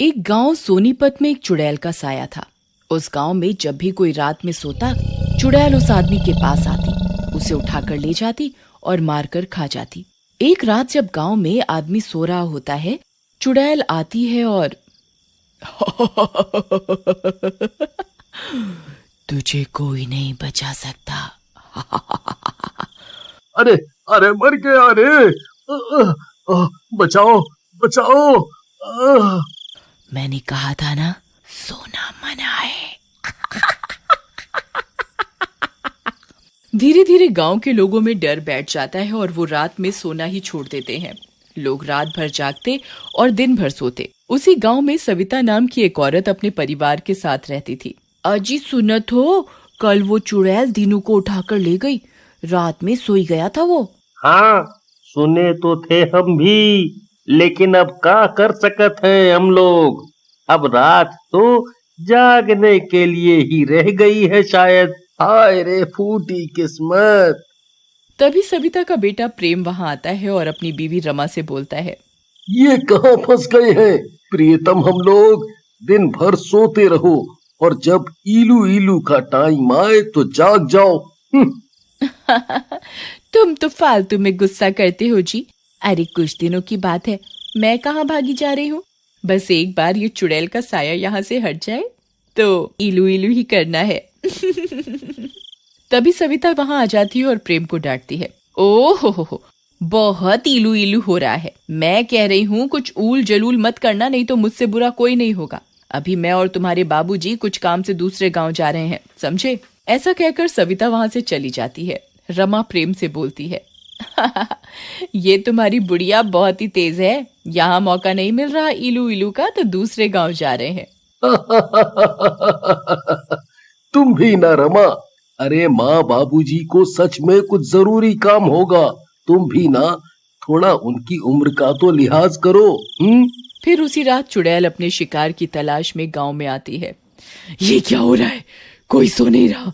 एक गांव सोनीपत में एक चुड़ैल का साया था। उस गांव में जब भी कोई रात में सोता, चुड़ैल उस आदमी के पास आती, उसे उठाकर ले जाती और मारकर खा जाती। एक रात जब गांव में आदमी सो रहा होता है, चुड़ैल आती है और तुझे कोई नहीं बचा सकता। अरे अरे मर गया रे। अ, बचाओ बचाओ। मैंने कहा था ना, सोना मना है। धीरे धीरे गांव के लोगों में डर बैठ जाता है और वो रात में सोना ही छोड़ देते हैं। लोग रात भर जागते और दिन भर सोते। उसी गांव में सविता नाम की एक औरत अपने परिवार के साथ रहती थी। अजी सुनत हो, कल वो चुड़ैल दीनू को उठाकर ले गई। रात में सोई गया था वो। हाँ, सुने तो थे हम भी, लेकिन अब क्या कर सकत है हम लोग। अब रात तो जागने के लिए ही रह गई है शायद। हाय रे फूटी किस्मत। तभी सविता का बेटा प्रेम वहां आता है और अपनी बीवी रमा से बोलता है, ये कहाँ फंस गए हैं प्रियतम हम लोग। दिन भर सोते रहो और जब इलू इलू का टाइम आए तो जाग जाओ। तुम तो फालतू में गुस्सा करते हो जी। अरे कुछ दिनों की बात है, मैं कहाँ भागी जा रही हूँ। बस एक बार ये चुड़ैल का साया यहाँ से हट जाए तो इलू इलू ही करना है। तभी सविता वहां आ जाती है और प्रेम को डांटती है। ओह हो, बहुत इलू इलू हो रहा है। मैं कह रही हूँ कुछ ऊल जलूल मत करना, नहीं तो मुझसे बुरा कोई नहीं होगा। अभी मैं और तुम्हारे बाबूजी कुछ काम से दूसरे गांव जा रहे हैं, समझे। ऐसा कहकर सविता वहां से चली जाती है। रमा प्रेम से बोलती है, ये तुम्हारी बुढ़िया बहुत ही तेज है। यहाँ मौका नहीं मिल रहा इलू इलू का तो दूसरे गांव जा रहे हैं। तुम भी ना रमा। अरे माँ बाबूजी को सच में कुछ जरूरी काम होगा। तुम भी ना, थोड़ा उनकी उम्र का तो लिहाज करो। फिर उसी रात चुड़ैल अपने शिकार की तलाश में गांव में आती है। ये क्या हो रहा है, कोई सो नहीं रहा।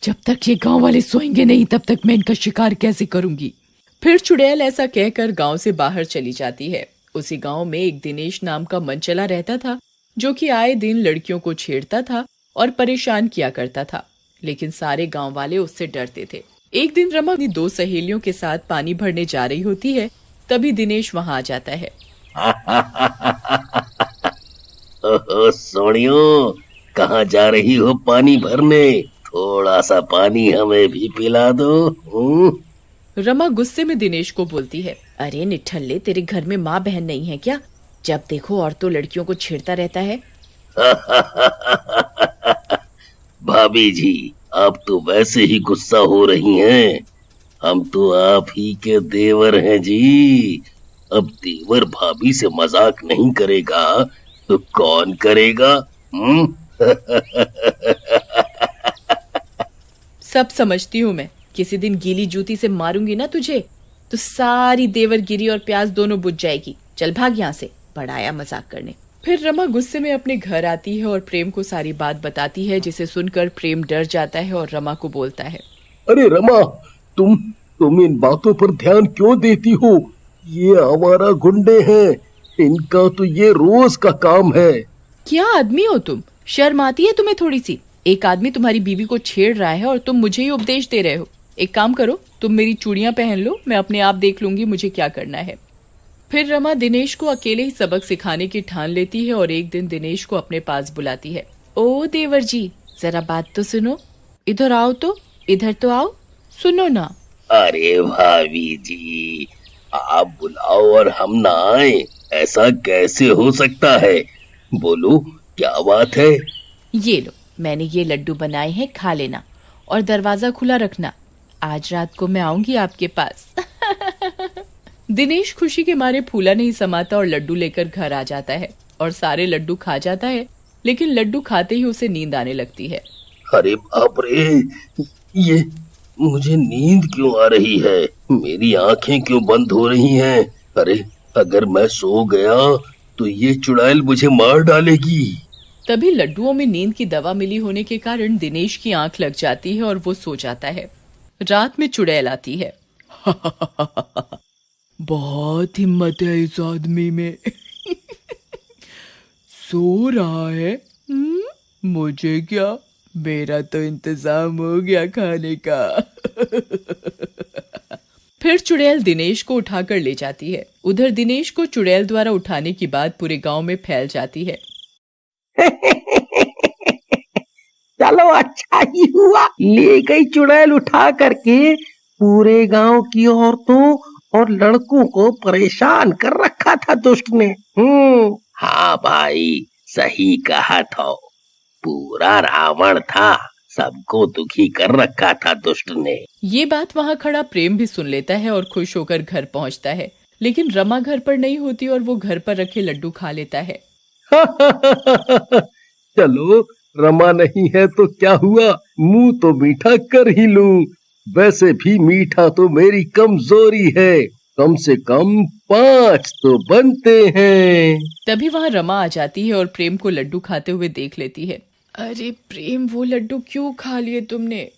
जब तक ये गांव वाले सोएंगे नहीं तब तक मैं इनका शिकार कैसे करूंगी। फिर चुड़ैल ऐसा कहकर गांव से बाहर चली जाती है। उसी गांव में एक दिनेश नाम का मनचला रहता था, जो कि आए दिन लड़कियों को छेड़ता था और परेशान किया करता था। लेकिन सारे गांव वाले उससे डरते थे। एक दिन रमा अपनी दो सहेलियों के साथ पानी भरने जा रही होती है, तभी दिनेश वहां आ जाता है। ओहो सोनियो, कहाँ जा रही हो पानी भरने? थोड़ा सा पानी हमें भी पिला दो। रमा गुस्से में दिनेश को बोलती है, अरे निठल्ले, तेरे घर में माँ बहन नहीं है क्या? जब देखो औरतों लड़कियों को छेड़ता रहता है। भाभी जी, आप तो वैसे ही गुस्सा हो रही हैं। हम तो आप ही के देवर हैं जी। अब देवर भाभी से मजाक नहीं करेगा तो कौन करेगा? सब समझती हूँ मैं। किसी दिन गीली जूती से मारूंगी ना तुझे, तो सारी देवरगिरी और प्यास दोनों बुझ जाएगी। चल भाग यहाँ से, बड़ा आया मजाक करने। फिर रमा गुस्से में अपने घर आती है और प्रेम को सारी बात बताती है, जिसे सुनकर प्रेम डर जाता है और रमा को बोलता है, अरे रमा, तुम इन बातों पर ध्यान क्यों देती हो? ये आवारा गुंडे हैं, इनका तो ये रोज का काम है। क्या आदमी हो तुम, शर्म आती है तुम्हें थोड़ी सी? एक आदमी तुम्हारी बीवी को छेड़ रहा है और तुम मुझे ही उपदेश दे रहे हो। एक काम करो, तुम मेरी चूड़ियां पहन लो, मैं अपने आप देख लूंगी मुझे क्या करना है। फिर रमा दिनेश को अकेले ही सबक सिखाने की ठान लेती है और एक दिन दिनेश को अपने पास बुलाती है। ओ देवर जी, जरा बात तो सुनो। इधर आओ तो, इधर तो आओ, सुनो ना। अरे भाभी जी, आप बुलाओ और हम ना आए, ऐसा कैसे हो सकता है? बोलो, क्या बात है? ये लो, मैंने ये लड्डू बनाए हैं, खा लेना और दरवाजा खुला रखना। आज रात को मैं आऊंगी आपके पास। दिनेश खुशी के मारे फूला नहीं समाता और लड्डू लेकर घर आ जाता है और सारे लड्डू खा जाता है। लेकिन लड्डू खाते ही उसे नींद आने लगती है। अरे बाप रे, ये मुझे नींद क्यों आ रही है? मेरी आंखें क्यों बंद हो रही हैं? अरे अगर मैं सो गया तो ये चुड़ैल मुझे मार डालेगी। तभी लड्डुओं में नींद की दवा मिली होने के कारण दिनेश की आंख लग जाती है और वो सो जाता है। रात में चुड़ैल आती है। बहुत हिम्मत है इस आदमी में। सो रहा है? मुझे क्या, मेरा तो इंतजाम हो गया खाने का। फिर चुड़ैल दिनेश को उठाकर ले जाती है। उधर दिनेश को चुड़ैल द्वारा उठाने की बात पूरे गांव में फैल जाती है। चलो अच्छा ही हुआ, ले गई चुड़ैल उठा करके। पूरे गांव की औरतों और लड़कों को परेशान कर रखा था दुष्ट ने। हाँ भाई, सही कहा था। पूरा रावण था, सबको दुखी कर रखा था दुष्ट ने। ये बात वहाँ खड़ा प्रेम भी सुन लेता है और खुश होकर घर पहुँचता है। लेकिन रमा घर पर नहीं होती और वो घर पर रखे लड्डू खा लेता है। चलो, रमा नहीं है तो क्या हुआ, मुंह तो मीठा कर ही लूं। वैसे भी मीठा तो मेरी कमजोरी है, कम से कम 5 तो बनते हैं। तभी वहाँ रमा आ जाती है और प्रेम को लड्डू खाते हुए देख लेती है। अरे प्रेम, वो लड्डू क्यों खा लिए तुमने?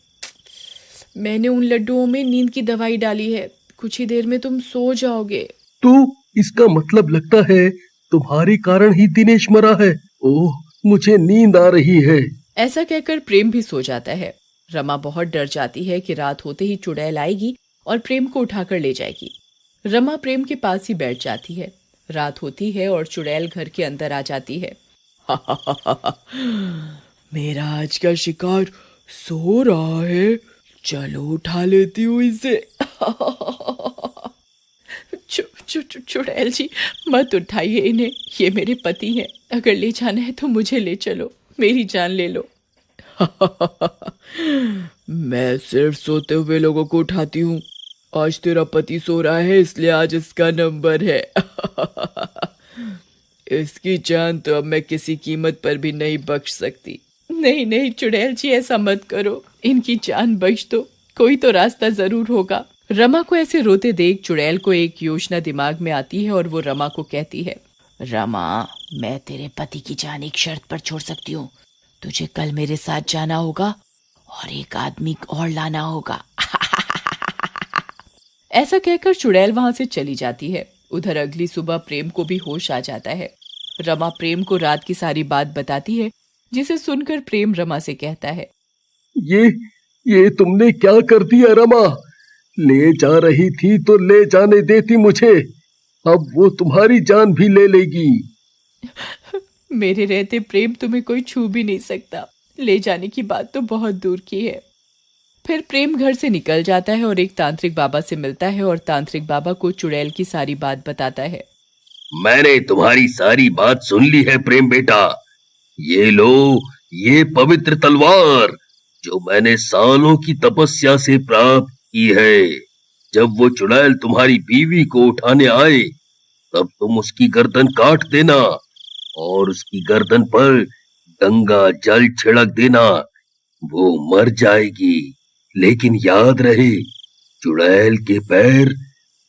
मैंने उन लड्डुओं में नींद की दवाई डाली है, कुछ ही देर में तुम सो जाओगे। तो इसका मतलब लगता है तुम्हारे कारण ही दिनेश मरा है। ओह, मुझे नींद आ रही है। ऐसा कहकर प्रेम भी सो जाता है। रमा बहुत डर जाती है कि रात होते ही चुड़ैल आएगी और प्रेम को उठाकर ले जाएगी। रमा प्रेम के पास ही बैठ जाती है। रात होती है और चुड़ैल घर के अंदर आ जाती है। मेरा आज का शिकार सो रहा है, चलो उठा लेती हूँ इसे। चुड़ैल जी, मत उठाइए इन्हें, ये मेरे पति हैं। अगर ले जाना है तो मुझे ले चलो, मेरी जान ले लो। मैं सिर्फ सोते हुए लोगों को उठाती हूँ। आज तेरा पति सो रहा है, इसलिए आज इसका नंबर है। इसकी जान तो अब मैं किसी कीमत पर भी नहीं बख्श सकती। नहीं नहीं चुड़ैल जी, ऐसा मत करो, इनकी जान बख्श दो, कोई तो रास्ता जरूर होगा। रमा को ऐसे रोते देख चुड़ैल को एक योजना दिमाग में आती है और वो रमा को कहती है, रमा, मैं तेरे पति की जान एक शर्त पर छोड़ सकती हूँ। तुझे कल मेरे साथ जाना होगा और एक आदमी और लाना होगा। ऐसा कहकर चुड़ैल वहां से चली जाती है। उधर अगली सुबह प्रेम को भी होश आ जाता है। रमा प्रेम को रात की सारी बात बताती है, जिसे सुनकर प्रेम रमा से कहता है, ये तुमने क्या कर दिया रमा? ले जा रही थी तो ले जाने देती मुझे, अब वो तुम्हारी जान भी ले लेगी। मेरे रहते प्रेम तुम्हें कोई छू भी नहीं सकता, ले जाने की बात तो बहुत दूर की है। फिर प्रेम घर से निकल जाता है और एक तांत्रिक बाबा से मिलता है और तांत्रिक बाबा को चुड़ैल की सारी बात बताता है। मैंने तुम्हारी सारी बात सुन ली है प्रेम बेटा। ये लो, ये पवित्र तलवार जो मैंने सालों की तपस्या से प्राप्त की है। जब वो चुड़ैल तुम्हारी बीवी को उठाने आए, तब तुम उसकी गर्दन काट देना और उसकी गर्दन पर गंगा जल छिड़क देना, वो मर जाएगी। लेकिन याद रहे, चुड़ैल के पैर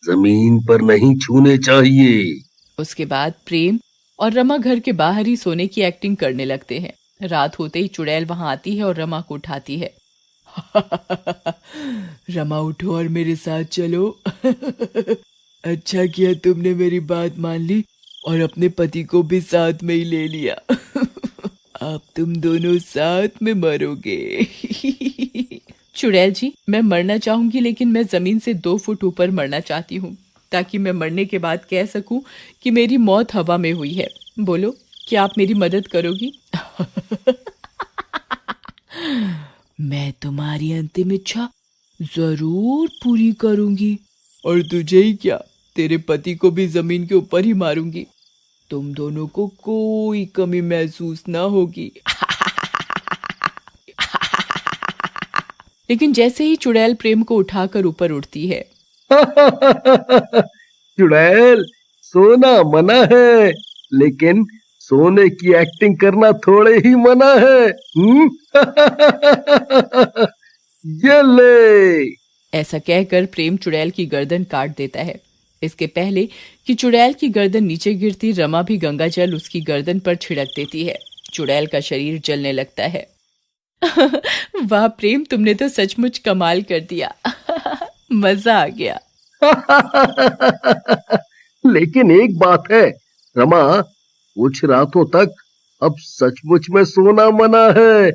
जमीन पर नहीं छूने चाहिए। उसके बाद प्रेम और रमा घर के बाहर ही सोने की एक्टिंग करने लगते हैं। रात होते ही चुड़ैल वहां आती है और रमा को उठाती है। रमा, उठो और मेरे साथ चलो। अच्छा किया तुमने मेरी बात मान ली और अपने पति को भी साथ में ही ले लिया। अब तुम दोनों साथ में मरोगे। चुड़ैल जी, मैं मरना चाहूंगी, लेकिन मैं जमीन से 2 फुट ऊपर मरना चाहती हूँ, ताकि मैं मरने के बाद कह सकूं कि मेरी मौत हवा में हुई है। बोलो, क्या आप मेरी मदद करोगी? मैं तुम्हारी अंतिम इच्छा जरूर पूरी करूंगी। और तुझे ही क्या, तेरे पति को भी जमीन के ऊपर ही मारूंगी। तुम दोनों को कोई कमी महसूस ना होगी। लेकिन जैसे ही चुड़ैल प्रेम को उठाकर ऊपर उड़ती है। चुड़ैल, सोना मना है, लेकिन सोने की एक्टिंग करना थोड़े ही मना है। ये ले। ऐसा कहकर प्रेम चुड़ैल की गर्दन काट देता है। इसके पहले कि चुड़ैल की गर्दन नीचे गिरती, रमा भी गंगा जल उसकी गर्दन पर छिड़क देती है। चुड़ैल का शरीर जलने लगता है। वाह प्रेम, तुमने तो सचमुच कमाल कर दिया। मजा आ गया। लेकिन एक बात है रमा, कुछ रातों तक अब सचमुच में सोना मना है।